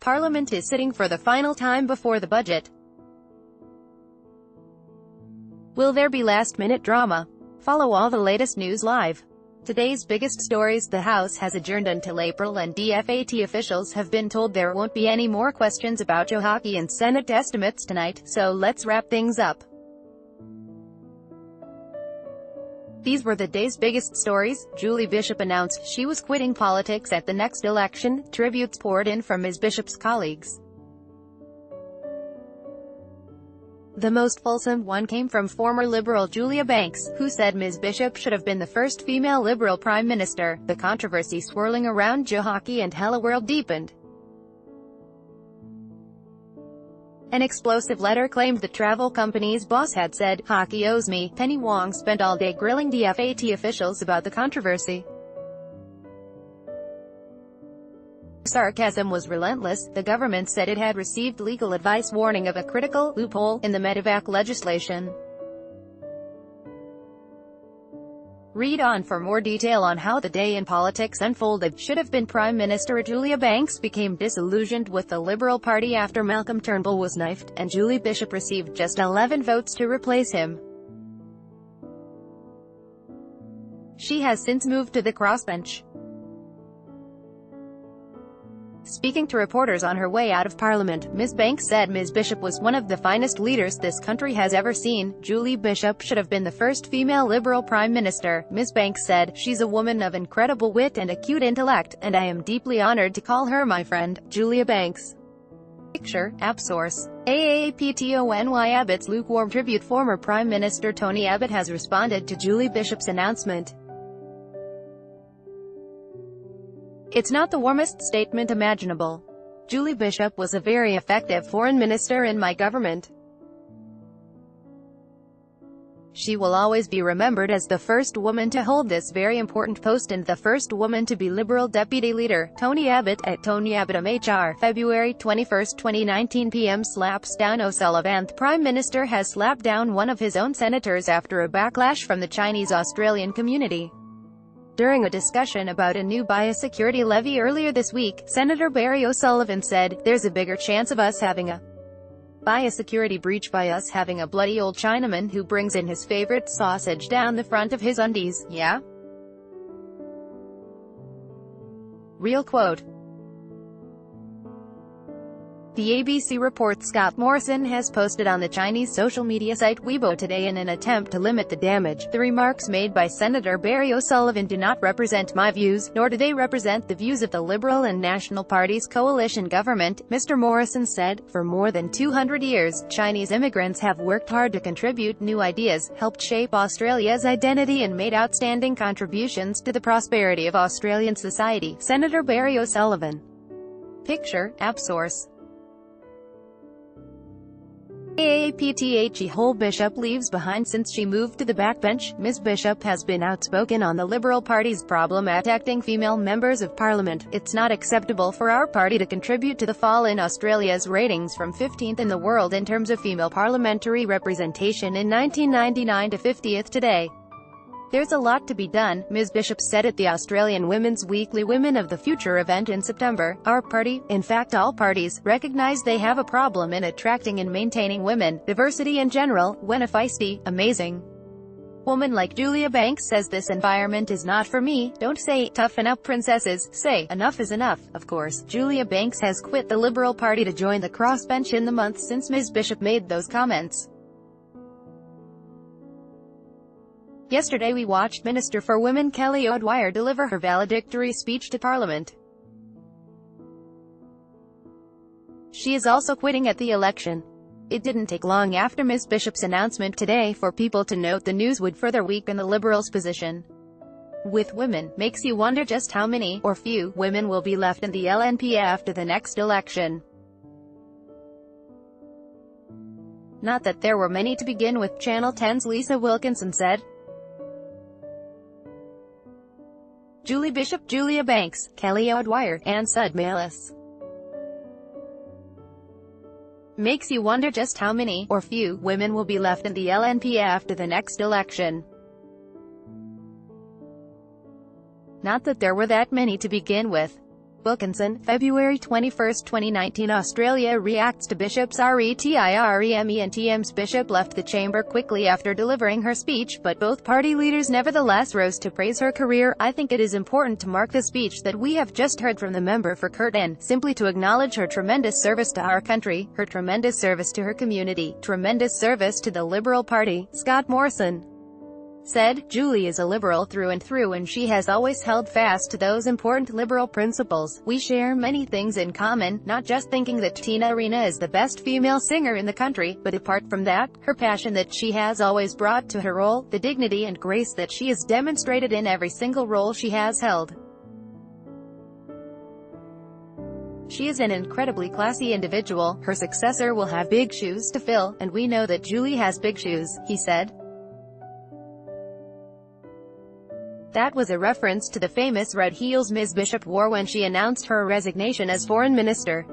Parliament is sitting for the final time before the budget. Will there be last-minute drama? Follow all the latest news live. Today's biggest stories: the House has adjourned until April and DFAT officials have been told there won't be any more questions about Johaki and Senate estimates tonight, so let's wrap things up. These were the day's biggest stories. Julie Bishop announced she was quitting politics at the next election. Tributes poured in from Ms. Bishop's colleagues. The most fulsome one came from former Liberal Julia Banks, who said Ms. Bishop should have been the first female Liberal Prime Minister. The controversy swirling around Johaki and Hello World deepened. An explosive letter claimed the travel company's boss had said, "Hockey owes me." Penny Wong spent all day grilling DFAT officials about the controversy. Sarcasm was relentless. The government said it had received legal advice warning of a critical loophole in the medevac legislation. Read on for more detail on how the day in politics unfolded. Should have been Prime Minister Julia Banks became disillusioned with the Liberal Party after Malcolm Turnbull was knifed, and Julie Bishop received just 11 votes to replace him. She has since moved to the crossbench. Speaking to reporters on her way out of Parliament, Ms. Banks said Ms. Bishop was one of the finest leaders this country has ever seen. Julie Bishop should have been the first female Liberal Prime Minister. Ms. Banks said, "She's a woman of incredible wit and acute intellect, and I am deeply honored to call her my friend." Julia Banks. Picture, app source. AAPTONY Abbott's lukewarm tribute. Former Prime Minister Tony Abbott has responded to Julie Bishop's announcement. "It's not the warmest statement imaginable. Julie Bishop was a very effective foreign minister in my government. She will always be remembered as the first woman to hold this very important post and the first woman to be Liberal Deputy Leader." Tony Abbott, at Tony Abbott MHR, February 21, 2019 p.m. Slaps down O'Sullivan. The Prime Minister has slapped down one of his own senators after a backlash from the Chinese-Australian community. During a discussion about a new biosecurity levy earlier this week, Senator Barry O'Sullivan said, "There's a bigger chance of us having a biosecurity breach by us having a bloody old Chinaman who brings in his favorite sausage down the front of his undies, yeah?" Real quote. The ABC reports Scott Morrison has posted on the Chinese social media site Weibo today in an attempt to limit the damage. The remarks made by Senator Barry O'Sullivan do not represent my views, nor do they represent the views of the Liberal and National Party's coalition government, Mr. Morrison said. For more than 200 years, Chinese immigrants have worked hard to contribute new ideas, helped shape Australia's identity and made outstanding contributions to the prosperity of Australian society. Senator Barry O'Sullivan. Picture, app source. AAPTHE Whole Bishop leaves behind since she moved to the backbench. Ms. Bishop has been outspoken on the Liberal Party's problem at acting female members of Parliament. "It's not acceptable for our party to contribute to the fall in Australia's ratings from 15th in the world in terms of female parliamentary representation in 1999 to 50th today. There's a lot to be done," Ms. Bishop said at the Australian Women's Weekly Women of the Future event in September. "Our party, in fact all parties, recognize they have a problem in attracting and maintaining women, diversity in general, when a feisty, amazing woman like Julia Banks says this environment is not for me. Don't say, toughen up princesses, say, enough is enough." Of course, Julia Banks has quit the Liberal Party to join the crossbench in the month since Ms. Bishop made those comments. Yesterday we watched Minister for Women Kelly O'Dwyer deliver her valedictory speech to Parliament. She is also quitting at the election. It didn't take long after Ms. Bishop's announcement today for people to note the news would further weaken the Liberals' position with women. Makes you wonder just how many, or few, women will be left in the LNP after the next election. Not that there were many to begin with, Channel 10's Lisa Wilkinson said. Julie Bishop, Julia Banks, Kelly O'Dwyer, and Sud Malis. Makes you wonder just how many, or few, women will be left in the LNP after the next election. Not that there were that many to begin with. Bookinson, February 21, 2019. Australia reacts to Bishop's retirement. Bishop left the chamber quickly after delivering her speech, but both party leaders nevertheless rose to praise her career. I think it is important to mark the speech that we have just heard from the member for Curtin, simply to acknowledge her tremendous service to our country, her tremendous service to her community, tremendous service to the Liberal Party, Scott Morrison said. Julie is a Liberal through and through, and she has always held fast to those important Liberal principles. We share many things in common, not just thinking that Tina Arena is the best female singer in the country, but apart from that, her passion that she has always brought to her role, the dignity and grace that she has demonstrated in every single role she has held. She is an incredibly classy individual. Her successor will have big shoes to fill, and we know that Julie has big shoes, he said. That was a reference to the famous red heels Ms. Bishop wore when she announced her resignation as foreign minister.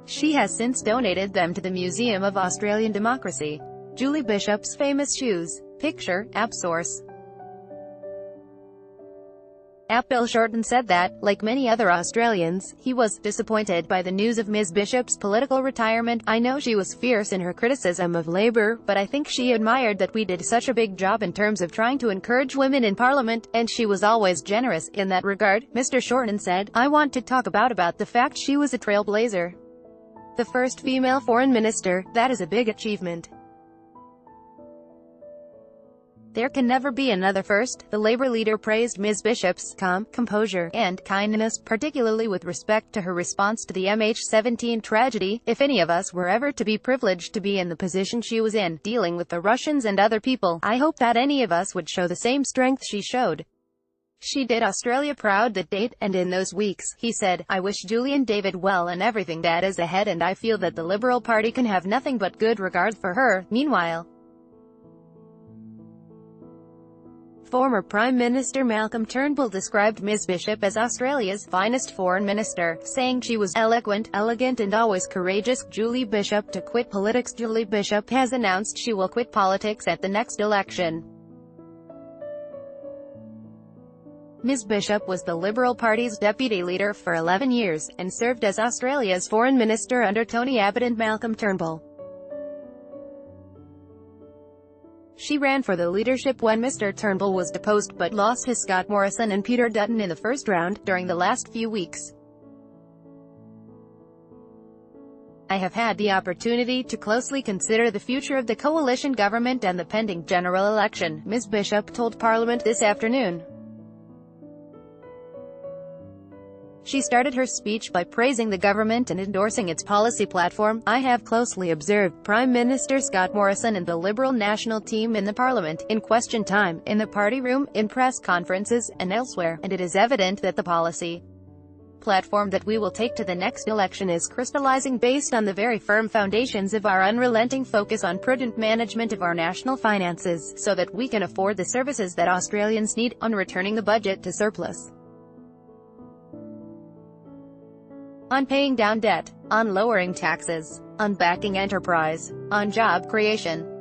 She has since donated them to the Museum of Australian Democracy. Julie Bishop's famous shoes. Picture, app source. Bill Shorten said that, like many other Australians, he was disappointed by the news of Ms. Bishop's political retirement. I know she was fierce in her criticism of Labor, but I think she admired that we did such a big job in terms of trying to encourage women in Parliament, and she was always generous in that regard. Mr. Shorten said, I want to talk about the fact she was a trailblazer. The first female foreign minister, that is a big achievement. There can never be another first. The Labour leader praised Ms. Bishop's calm, composure, and kindness, particularly with respect to her response to the MH17 tragedy. If any of us were ever to be privileged to be in the position she was in, dealing with the Russians and other people, I hope that any of us would show the same strength she showed. She did Australia proud that date, and in those weeks, he said, I wish Julie and David well and everything that is ahead, and I feel that the Liberal Party can have nothing but good regard for her. Meanwhile, former Prime Minister Malcolm Turnbull described Ms. Bishop as Australia's finest foreign minister, saying she was eloquent, elegant and always courageous. Julie Bishop to quit politics. Julie Bishop has announced she will quit politics at the next election. Ms. Bishop was the Liberal Party's deputy leader for 11 years, and served as Australia's foreign minister under Tony Abbott and Malcolm Turnbull. She ran for the leadership when Mr. Turnbull was deposed, but lost to Scott Morrison and Peter Dutton in the first round. During the last few weeks, I have had the opportunity to closely consider the future of the coalition government and the pending general election, Ms. Bishop told Parliament this afternoon. She started her speech by praising the government and endorsing its policy platform. I have closely observed Prime Minister Scott Morrison and the Liberal national team in the Parliament, in question time, in the party room, in press conferences, and elsewhere, and it is evident that the policy platform that we will take to the next election is crystallizing based on the very firm foundations of our unrelenting focus on prudent management of our national finances, so that we can afford the services that Australians need, on returning the budget to surplus, on paying down debt, on lowering taxes, on backing enterprise, on job creation,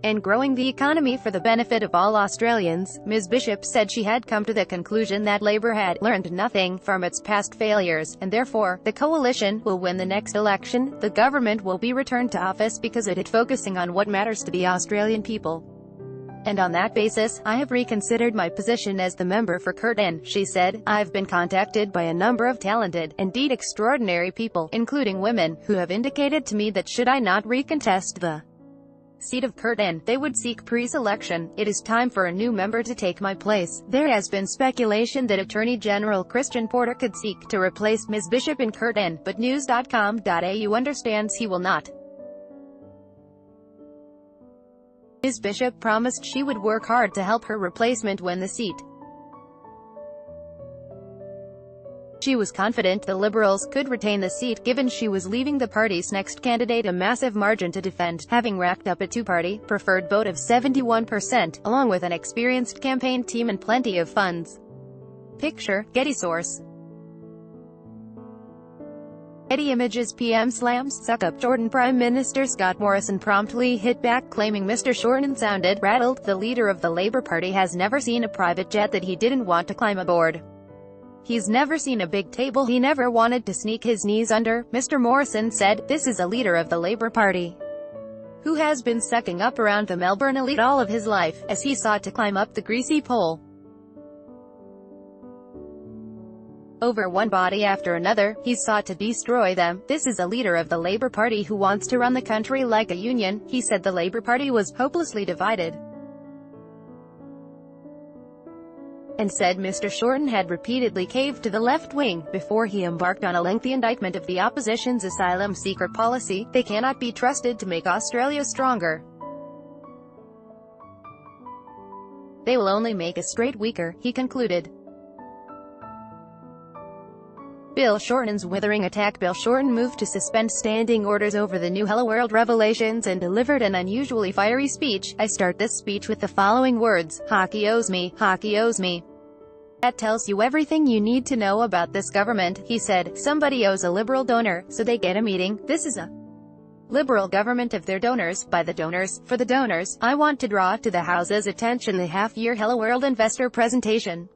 and growing the economy for the benefit of all Australians. Ms. Bishop said she had come to the conclusion that Labor had learned nothing from its past failures, and therefore, the coalition will win the next election. The government will be returned to office because it is focusing on what matters to the Australian people. And on that basis, I have reconsidered my position as the member for Curtin, she said. I've been contacted by a number of talented, indeed extraordinary people, including women, who have indicated to me that should I not recontest the seat of Curtin, they would seek pre-selection. It is time for a new member to take my place. There has been speculation that Attorney General Christian Porter could seek to replace Ms. Bishop in Curtin, but news.com.au understands he will not. Ms. Bishop promised she would work hard to help her replacement win the seat. She was confident the Liberals could retain the seat given she was leaving the party's next candidate a massive margin to defend, having racked up a two-party preferred vote of 71%, along with an experienced campaign team and plenty of funds. Picture, Getty source. Getty Images. PM slams suck up Jordan. Prime Minister Scott Morrison promptly hit back, claiming Mr. Shorten sounded rattled. The leader of the Labour Party has never seen a private jet that he didn't want to climb aboard. He's never seen a big table he never wanted to sneak his knees under, Mr. Morrison said. This is a leader of the Labour Party who has been sucking up around the Melbourne elite all of his life, as he sought to climb up the greasy pole. Over one body after another, he sought to destroy them. This is a leader of the Labour Party who wants to run the country like a union. He said the Labour Party was hopelessly divided, and said Mr. Shorten had repeatedly caved to the left wing, before he embarked on a lengthy indictment of the opposition's asylum seeker policy. They cannot be trusted to make Australia stronger. They will only make us straight weaker, he concluded. Bill Shorten's withering attack. Bill Shorten moved to suspend standing orders over the new Hello World revelations and delivered an unusually fiery speech. I start this speech with the following words: hockey owes me, hockey owes me. That tells you everything you need to know about this government, he said. Somebody owes a Liberal donor, so they get a meeting. This is a Liberal government of their donors, by the donors, for the donors. I want to draw to the House's attention the half-year Hello World investor presentation.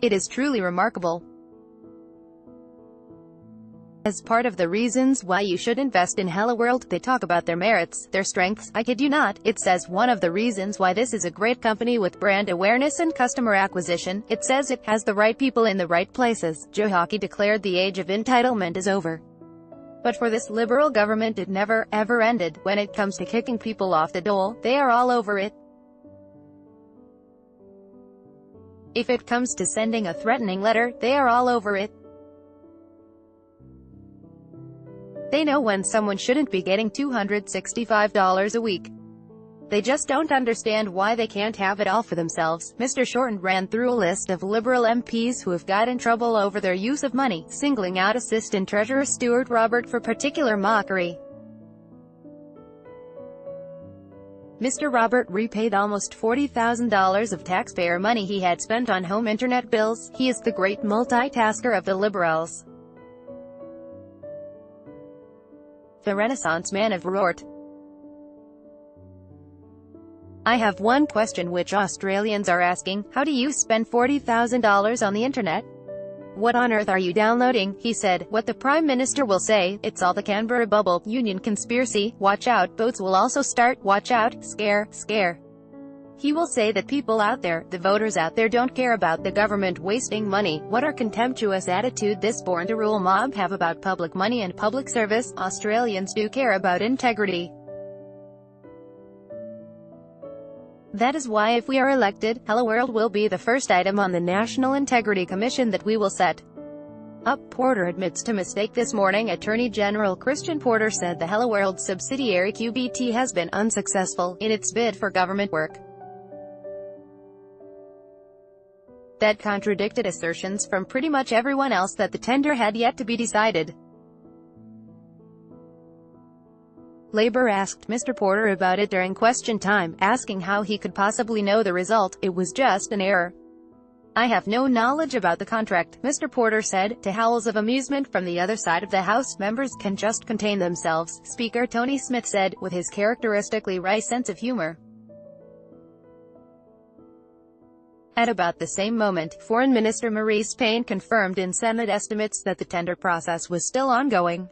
It is truly remarkable. As part of the reasons why you should invest in Hello World, they talk about their merits, their strengths. I kid you not, it says one of the reasons why this is a great company with brand awareness and customer acquisition. It says it has the right people in the right places. Joe Hockey declared the age of entitlement is over. But for this Liberal government it never, ever ended. When it comes to kicking people off the dole, they are all over it. If it comes to sending a threatening letter, they are all over it. They know when someone shouldn't be getting $265 a week. They just don't understand why they can't have it all for themselves. Mr. Shorten ran through a list of Liberal MPs who have got in trouble over their use of money, singling out Assistant Treasurer Stuart Robert for particular mockery. Mr. Robert repaid almost $40,000 of taxpayer money he had spent on home internet bills. He is the great multitasker of the Liberals, the Renaissance man of Rort. I have one question which Australians are asking: how do you spend $40,000 on the internet? What on earth are you downloading? He said. What the Prime Minister will say: it's all the Canberra bubble, union conspiracy, watch out, votes will also start, watch out, scare, scare. He will say that people out there, the voters out there, don't care about the government wasting money. What a contemptuous attitude this born-to-rule mob have about public money and public service. Australians do care about integrity. That is why if we are elected, Hello World will be the first item on the National Integrity Commission that we will set up. Porter admits to mistake this morning. Attorney General Christian Porter said the Hello World subsidiary QBT has been unsuccessful in its bid for government work. That contradicted assertions from pretty much everyone else that the tender had yet to be decided. Labour asked Mr. Porter about it during question time, asking how he could possibly know the result. It was just an error. I have no knowledge about the contract, Mr. Porter said. To howls of amusement from the other side of the House, members can just contain themselves, Speaker Tony Smith said, with his characteristically wry sense of humour. At about the same moment, Foreign Minister Marise Payne confirmed in Senate estimates that the tender process was still ongoing.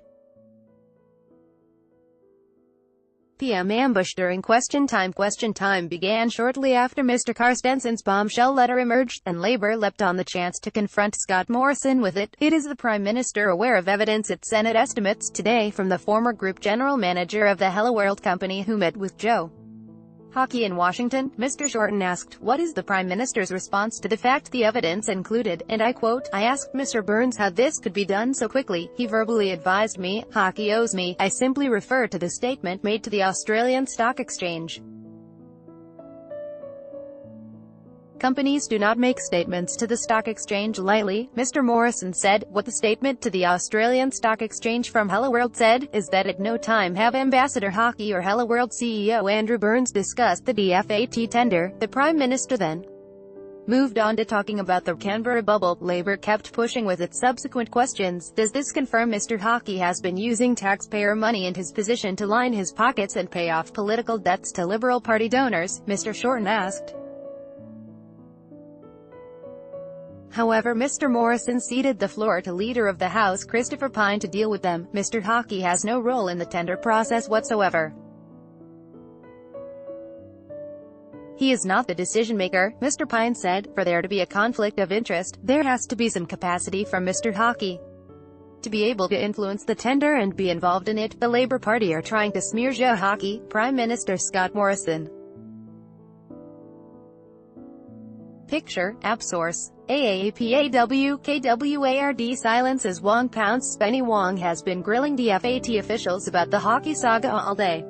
PM ambush during question time. Question time began shortly after Mr. Carstenson's bombshell letter emerged, and Labour leapt on the chance to confront Scott Morrison with it. It is the Prime Minister aware of evidence at Senate estimates today from the former group general manager of the Hello World company who met with Joe Hockey in Washington? Mr. Shorten asked, what is the Prime Minister's response to the fact the evidence included, and I quote, I asked Mr. Burns how this could be done so quickly. He verbally advised me, Hockey owes me. I simply refer to the statement made to the Australian Stock Exchange. Companies do not make statements to the stock exchange lightly, Mr. Morrison said. What the statement to the Australian Stock Exchange from Hello World said, is that at no time have Ambassador Hockey or Hello World CEO Andrew Burns discussed the DFAT tender. The Prime Minister then moved on to talking about the Canberra bubble. Labour kept pushing with its subsequent questions. Does this confirm Mr. Hockey has been using taxpayer money in his position to line his pockets and pay off political debts to Liberal Party donors? Mr. Shorten asked. However, Mr. Morrison ceded the floor to Leader of the House Christopher Pyne to deal with them. Mr. Hockey has no role in the tender process whatsoever. He is not the decision-maker, Mr. Pyne said. For there to be a conflict of interest, there has to be some capacity from Mr. Hockey to be able to influence the tender and be involved in it. The Labour Party are trying to smear Joe Hockey, Prime Minister Scott Morrison. Picture, app source, AAPAWKWARD. Silence as Wong pounces. Penny Wong has been grilling DFAT officials about the hockey saga all day.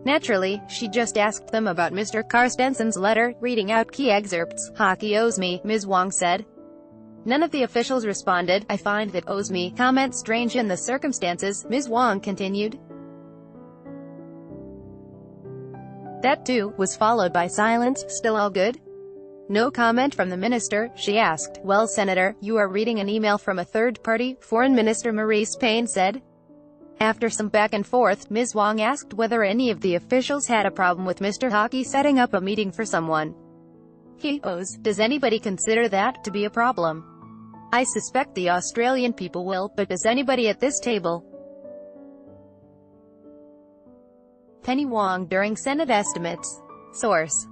Naturally, she just asked them about Mr. Carstenson's letter, reading out key excerpts. Hockey owes me, Ms. Wong said. None of the officials responded. I find that owes me comment strange in the circumstances, Ms. Wong continued. That too was followed by silence. Still all good? No comment from the minister, she asked. Well, Senator, you are reading an email from a third party, Foreign Minister Marise Payne said. After some back and forth, Ms. Wong asked whether any of the officials had a problem with Mr. Hockey setting up a meeting for someone he owes. Does anybody consider that to be a problem? I suspect the Australian people will, but does anybody at this table? Penny Wong during Senate estimates. Source.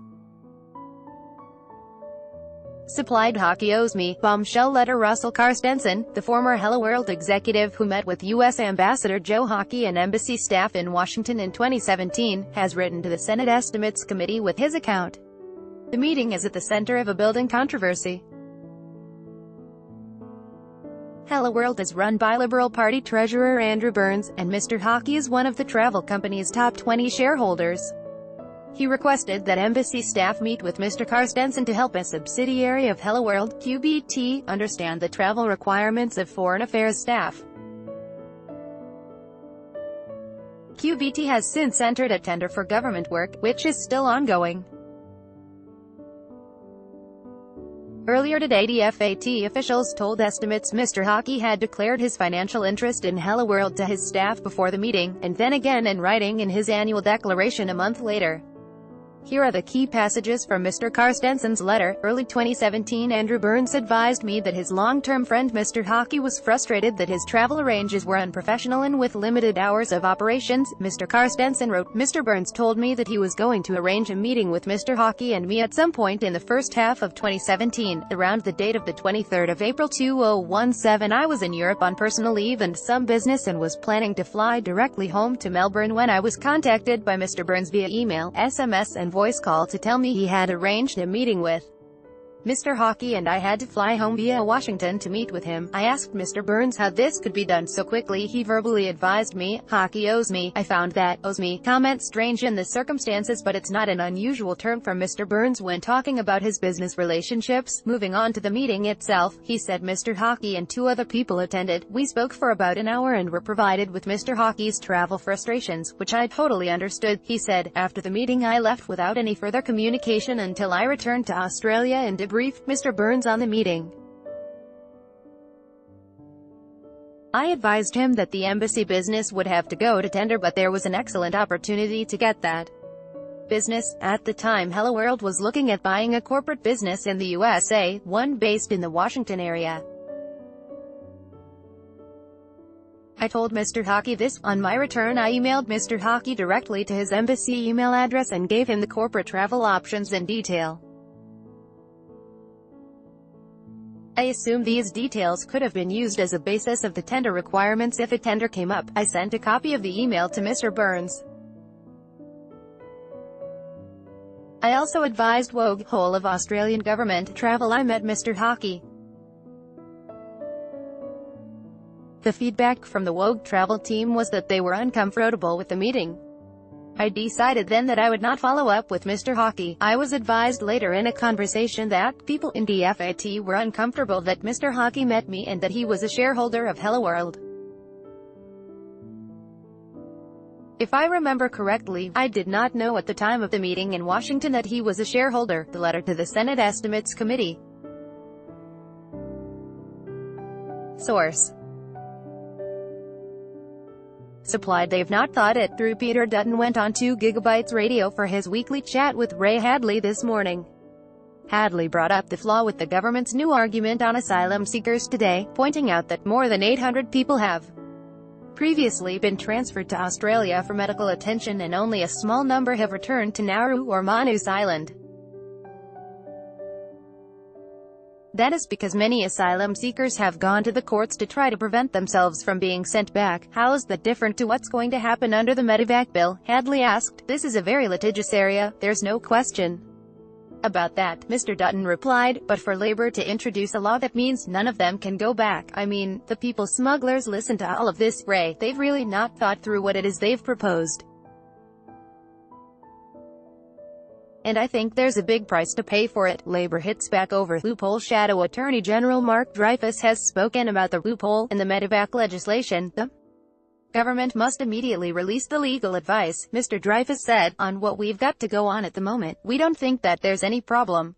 Supplied Hockey owes me, bombshell letter. Russell Carstensen, the former Hello World executive who met with U.S. Ambassador Joe Hockey and embassy staff in Washington in 2017, has written to the Senate Estimates Committee with his account. The meeting is at the center of a building controversy. Hello World is run by Liberal Party Treasurer Andrew Burns, and Mr. Hockey is one of the travel company's top 20 shareholders. He requested that embassy staff meet with Mr. Carstensen to help a subsidiary of Hello World, QBT, understand the travel requirements of foreign affairs staff. QBT has since entered a tender for government work, which is still ongoing. Earlier today, DFAT officials told Estimates Mr. Hockey had declared his financial interest in Hello World to his staff before the meeting, and then again in writing in his annual declaration a month later. Here are the key passages from Mr. Carstenson's letter. Early 2017, Andrew Burns advised me that his long-term friend Mr. Hockey was frustrated that his travel arrangements were unprofessional and with limited hours of operations. Mr. Carstenson wrote, Mr. Burns told me that he was going to arrange a meeting with Mr. Hockey and me at some point in the first half of 2017. Around the date of the 23rd of April 2017, I was in Europe on personal leave and some business and was planning to fly directly home to Melbourne when I was contacted by Mr. Burns via email, SMS and voice call to tell me he had arranged a meeting with Mr. Hockey and I had to fly home via Washington to meet with him. I asked Mr. Burns how this could be done so quickly. He verbally advised me, Hockey owes me. I found that owes me comment strange in the circumstances, but it's not an unusual term from Mr. Burns when talking about his business relationships. Moving on to the meeting itself, he said Mr. Hockey and two other people attended. We spoke for about an hour and were provided with Mr. Hockey's travel frustrations, which I totally understood. He said, after the meeting I left without any further communication until I returned to Australia and debriefed Mr. Burns on the meeting. I advised him that the embassy business would have to go to tender, but there was an excellent opportunity to get that business. At the time, Hello World was looking at buying a corporate business in the USA, one based in the Washington area. I told Mr. Hockey this. On my return, I emailed Mr. Hockey directly to his embassy email address and gave him the corporate travel options in detail. I assume these details could have been used as a basis of the tender requirements if a tender came up. I sent a copy of the email to Mr. Burns. I also advised Wogue, whole of Australian government travel. I met Mr. Hockey. The feedback from the Wogue travel team was that they were uncomfortable with the meeting. I decided then that I would not follow up with Mr. Hockey. I was advised later in a conversation that people in DFAT were uncomfortable that Mr. Hockey met me and that he was a shareholder of Hello World. If I remember correctly, I did not know at the time of the meeting in Washington that he was a shareholder. The letter to the Senate Estimates Committee. Source. Supplied. They've not thought it through. Peter Dutton went on 2 Gigabytes Radio for his weekly chat with Ray Hadley this morning. Hadley brought up the flaw with the government's new argument on asylum seekers today, pointing out that more than 800 people have previously been transferred to Australia for medical attention and only a small number have returned to Nauru or Manus Island. That is because many asylum seekers have gone to the courts to try to prevent themselves from being sent back. How is that different to what's going to happen under the Medevac bill? Hadley asked. This is a very litigious area, there's no question about that, Mr. Dutton replied, but for Labour to introduce a law that means none of them can go back, I mean, the people smugglers listen to all of this, Ray, they've really not thought through what it is they've proposed. And I think there's a big price to pay for it. Labour hits back over loophole. Shadow Attorney General Mark Dreyfus has spoken about the loophole in the Medevac legislation. The government must immediately release the legal advice, Mr. Dreyfus said, on what we've got to go on at the moment. We don't think that there's any problem.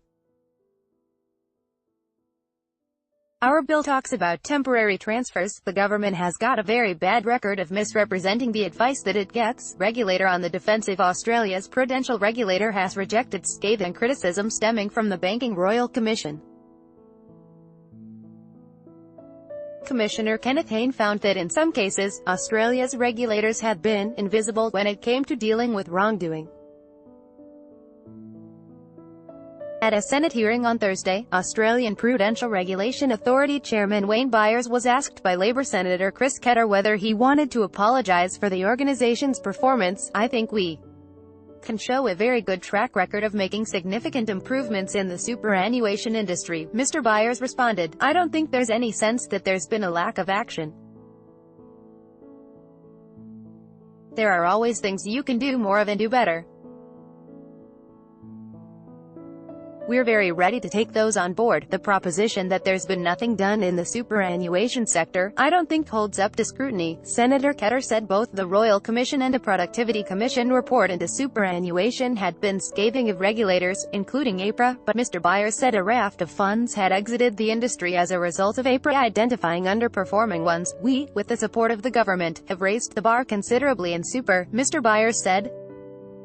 Our bill talks about temporary transfers. The government has got a very bad record of misrepresenting the advice that it gets. Regulator on the defensive. Australia's prudential regulator has rejected scathing criticism stemming from the Banking Royal Commission. Commissioner Kenneth Hayne found that in some cases, Australia's regulators had been invisible when it came to dealing with wrongdoing. At a Senate hearing on Thursday, Australian Prudential Regulation Authority Chairman Wayne Byers was asked by Labor Senator Chris Ketter whether he wanted to apologise for the organisation's performance. I think we can show a very good track record of making significant improvements in the superannuation industry, Mr. Byers responded. I don't think there's any sense that there's been a lack of action. There are always things you can do more of and do better. We're very ready to take those on board. The proposition that there's been nothing done in the superannuation sector, I don't think holds up to scrutiny, Senator Ketter said. Both the Royal Commission and the Productivity Commission report into superannuation had been scathing of regulators, including APRA, but Mr. Byers said a raft of funds had exited the industry as a result of APRA identifying underperforming ones. We, with the support of the government, have raised the bar considerably in super, Mr. Byers said.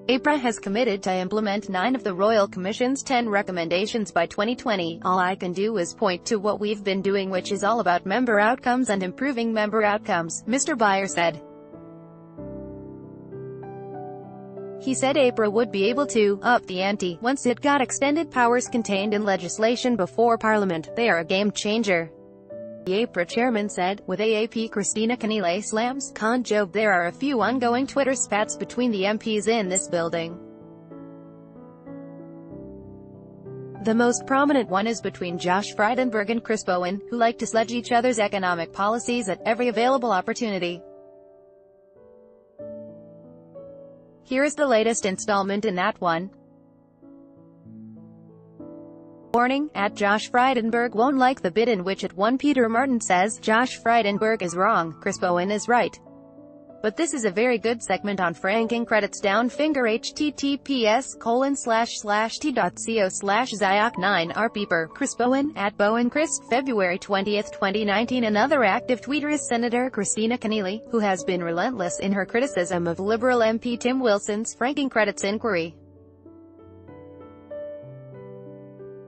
APRA has committed to implement 9 of the Royal Commission's 10 recommendations by 2020. All I can do is point to what we've been doing, which is all about member outcomes and improving member outcomes, Mr. Byers said. He said APRA would be able to up the ante once it got extended powers contained in legislation before Parliament. They are a game changer, the APRA chairman said. With AAP Christina Keneally slams Con Job. There are a few ongoing Twitter spats between the MPs in this building. The most prominent one is between Josh Frydenberg and Chris Bowen, who like to sledge each other's economic policies at every available opportunity. Here is the latest installment in that one. Warning, at Josh Frydenberg won't like the bit in which it won. Peter Martin says, Josh Frydenberg is wrong, Chris Bowen is right. But this is a very good segment on franking credits. Down finger. https://t.co/Ziok9rpeoper. Chris Bowen, at Bowen Chris, February 20, 2019. Another active tweeter is Senator Christina Keneally, who has been relentless in her criticism of Liberal MP Tim Wilson's franking credits inquiry.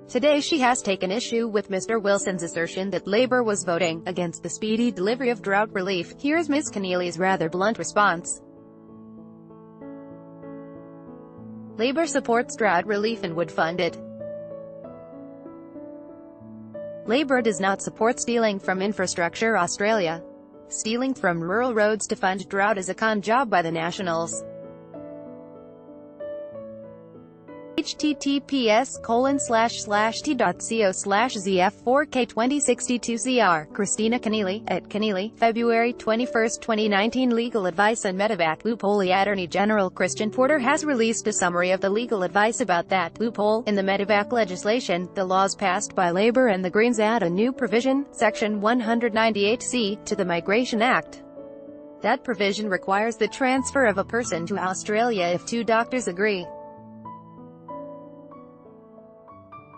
Today she has taken issue with Mr. Wilson's assertion that Labour was voting against the speedy delivery of drought relief. Here's Ms. Keneally's rather blunt response. Labour supports drought relief and would fund it. Labour does not support stealing from infrastructure. Australia. Stealing from rural roads to fund drought is a con job by the Nationals. https://t.co/ZF4K2062CR. Christina Keneally, at Keneally, February 21, 2019. Legal advice on Medevac loophole. The Attorney General Christian Porter has released a summary of the legal advice about that loophole in the Medevac legislation. The laws passed by Labour and the Greens add a new provision, Section 198C, to the Migration Act. That provision requires the transfer of a person to Australia if two doctors agree.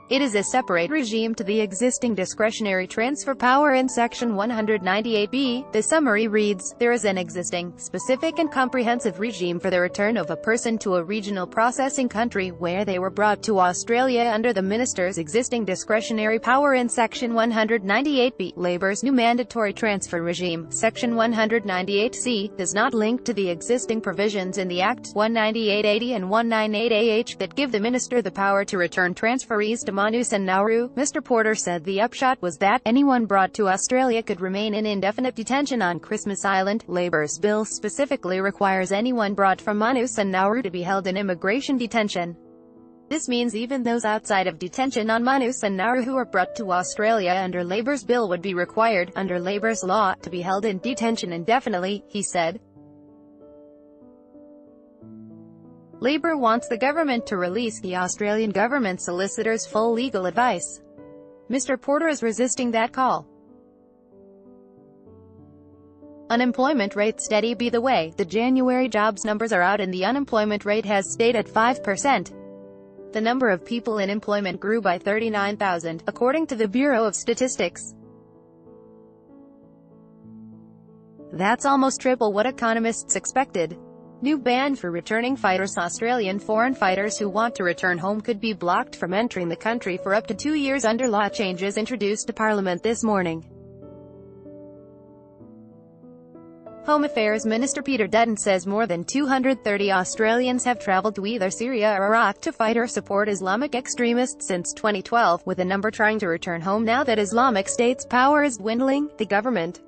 It is a separate regime to the existing discretionary transfer power in Section 198B. The summary reads, there is an existing, specific and comprehensive regime for the return of a person to a regional processing country where they were brought to Australia under the Minister's existing discretionary power in Section 198B. Labour's new mandatory transfer regime, Section 198C, does not link to the existing provisions in the Act 19880 and 198AH that give the Minister the power to return transferees to Manus and Nauru. Mr. Porter said the upshot was that anyone brought to Australia could remain in indefinite detention on Christmas Island. Labour's bill specifically requires anyone brought from Manus and Nauru to be held in immigration detention. This means even those outside of detention on Manus and Nauru who are brought to Australia under Labour's bill would be required, under Labour's law, to be held in detention indefinitely, he said. Labour wants the government to release the Australian government solicitor's full legal advice. Mr. Porter is resisting that call. Unemployment rate steady be the way. The January jobs numbers are out and the unemployment rate has stayed at 5%. The number of people in employment grew by 39,000, according to the Bureau of Statistics. That's almost triple what economists expected. New ban for returning fighters. Australian foreign fighters who want to return home could be blocked from entering the country for up to 2 years under law changes introduced to Parliament this morning. Home Affairs Minister Peter Dutton says more than 230 Australians have travelled to either Syria or Iraq to fight or support Islamic extremists since 2012, with a number trying to return home now that Islamic State's power is dwindling. The government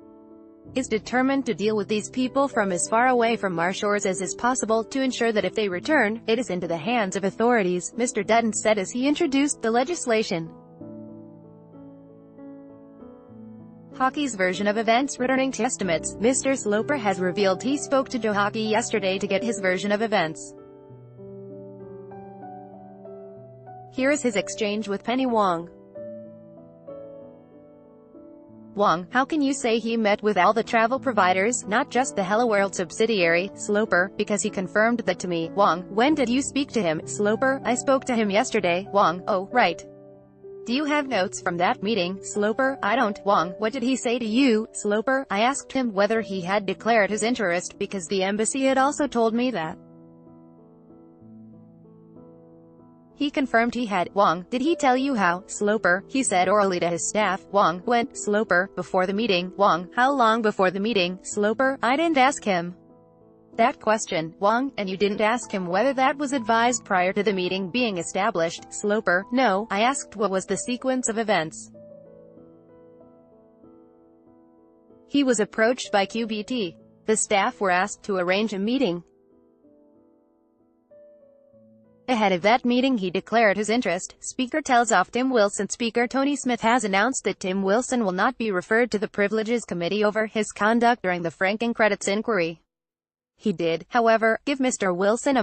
is determined to deal with these people from as far away from our shores as is possible, to ensure that if they return, it is into the hands of authorities, Mr. Dutton said as he introduced the legislation. Hockey's version of events returning to estimates. Mr. Sloper has revealed he spoke to Joe Hockey yesterday to get his version of events. Here is his exchange with Penny Wong. Wong, how can you say he met with all the travel providers, not just the Hello World subsidiary? Sloper, because he confirmed that to me. Wong, when did you speak to him? Sloper, I spoke to him yesterday. Wong, oh, right. Do you have notes from that meeting? Sloper, I don't. Wong, what did he say to you? Sloper, I asked him whether he had declared his interest, because the embassy had also told me that. He confirmed he had. Wong, did he tell you how? Sloper, he said orally to his staff. Wong, when? Sloper, before the meeting. Wong, how long before the meeting? Sloper, I didn't ask him that question. Wong, and you didn't ask him whether that was advised prior to the meeting being established? Sloper, no, I asked what was the sequence of events. He was approached by QBT. The staff were asked to arrange a meeting. Ahead of that meeting he declared his interest. Speaker tells off Tim Wilson. Speaker Tony Smith has announced that Tim Wilson will not be referred to the Privileges Committee over his conduct during the franking credits inquiry. He did, however, give Mr. Wilson a